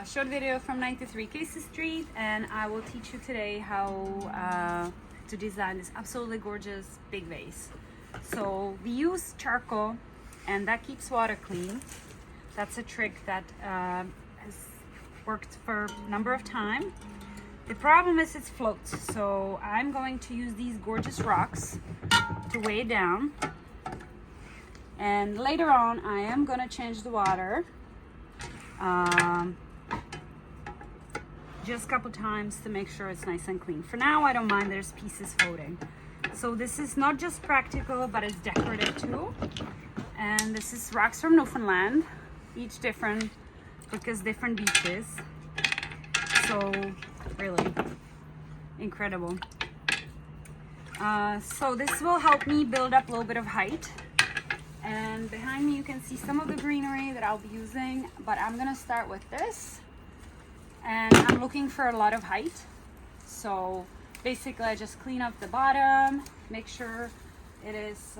short video from 93 Casey Street, and I will teach you today how to design this absolutely gorgeous big vase. So we use charcoal, and that keeps water clean. That's a trick that has worked for a number of times. The problem is it floats, so I'm going to use these gorgeous rocks to weigh it down. And later on, I am going to change the water just a couple times to make sure it's nice and clean. For now, I don't mind there's pieces floating. So this is not just practical, but it's decorative too. And this is rocks from Newfoundland, each different because different beaches. So really incredible. So this will help me build up a little bit of height. And behind me you can see some of the greenery that I'll be using, but I'm gonna start with this. And I'm looking for a lot of height. So basically I just clean up the bottom, make sure it is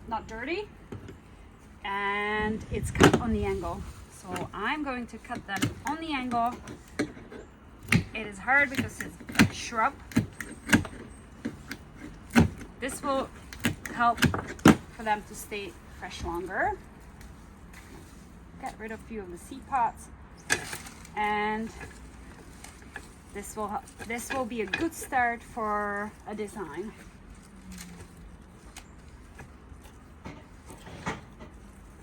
not dirty, and it's cut on the angle. So I'm going to cut them on the angle. It is hard because it's a shrub. This will help for them to stay fresh longer. Get rid of a few of the seed pods, and this will be a good start for a design.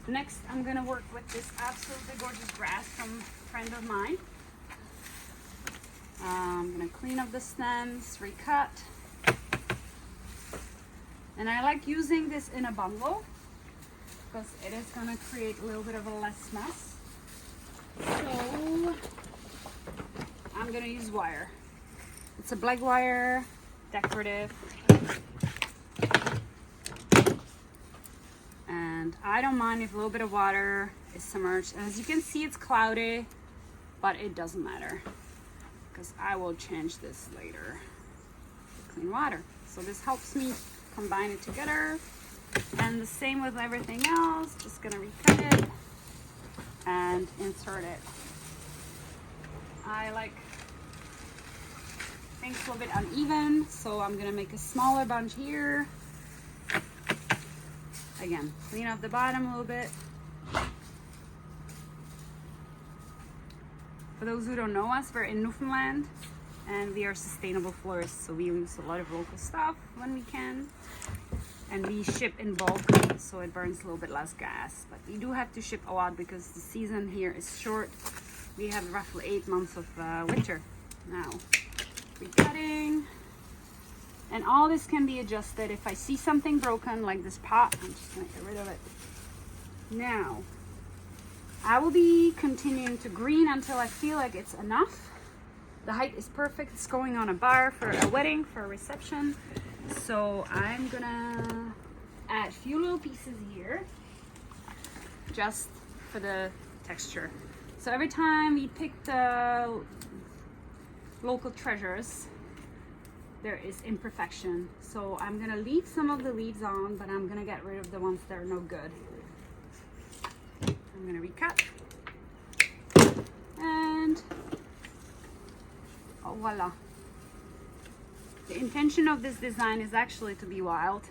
Next, I'm gonna work with this absolutely gorgeous grass from a friend of mine. I'm gonna clean up the stems, recut. And I like using this in a bundle because it is going to create a little bit of a less mess. So I'm going to use wire. It's a black wire, decorative. And I don't mind if a little bit of water is submerged. And as you can see, it's cloudy, but it doesn't matter because I will change this later with clean water. So this helps me combine it together, and the same with everything else. Just gonna recut it and insert it. I like things a little bit uneven, so I'm gonna make a smaller bunch here. Again, clean up the bottom a little bit. For those who don't know us, we're in Newfoundland, and we are sustainable florists, so we use a lot of local stuff when we can. And we ship in bulk, so it burns a little bit less gas. But we do have to ship a lot because the season here is short. We have roughly 8 months of winter now. Recutting. And all this can be adjusted. If I see something broken, like this pot, I'm just gonna get rid of it. Now, I will be continuing to green until I feel like it's enough. The height is perfect. It's going on a bar for a wedding, for a reception. So I'm gonna add a few little pieces here just for the texture. So every time we pick the local treasures, there is imperfection. So I'm gonna leave some of the leaves on, but I'm gonna get rid of the ones that are no good. I'm gonna recut. And oh, voila. The intention of this design is actually to be wild,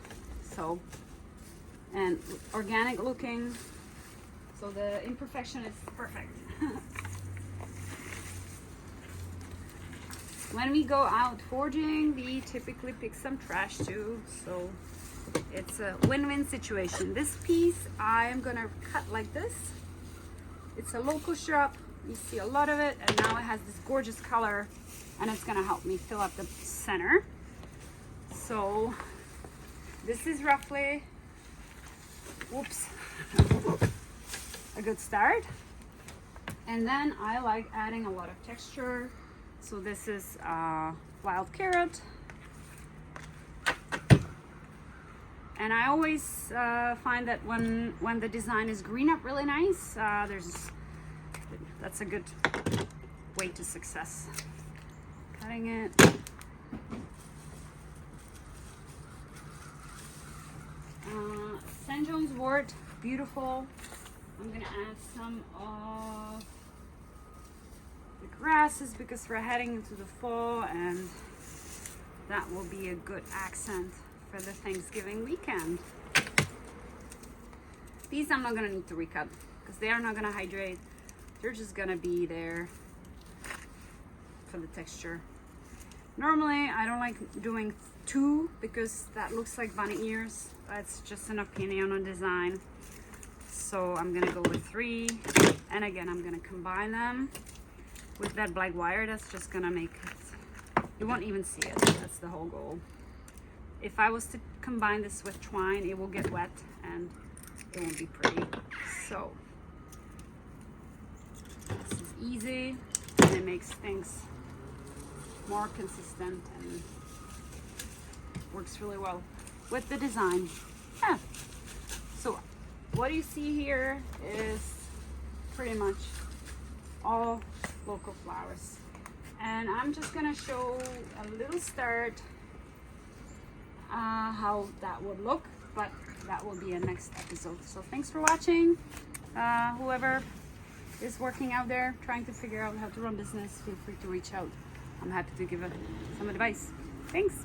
so, and organic looking, so the imperfection is perfect. When we go out foraging, we typically pick some trash too, so it's a win-win situation. This piece I am gonna cut like this. It's a local shrub. You see a lot of it, and now it has this gorgeous color, and it's gonna help me fill up the center. So this is roughly, whoops, a good start. And then I like adding a lot of texture. So this is wild carrot. And I always find that when the design is green up really nice, that's a good way to success. Cutting it. St. John's wort, beautiful. I'm gonna add some of grasses because we're heading into the fall, and that will be a good accent for the Thanksgiving weekend. These I'm not gonna need to recut because they are not gonna hydrate. They're just gonna be there for the texture. Normally I don't like doing 2 because that looks like bunny ears. That's just an opinion on design. So I'm gonna go with 3, and again I'm gonna combine them with that black wire. That's just gonna make it, you won't even see it. That's the whole goal. If I was to combine this with twine, it will get wet and it won't be pretty. So this is easy and it makes things more consistent and works really well with the design. Yeah. So what you see here is pretty much all local flowers, and I'm just gonna show a little start how that would look, but that will be a next episode. So thanks for watching. Whoever is working out there trying to figure out how to run business, feel free to reach out. I'm happy to give some advice. Thanks.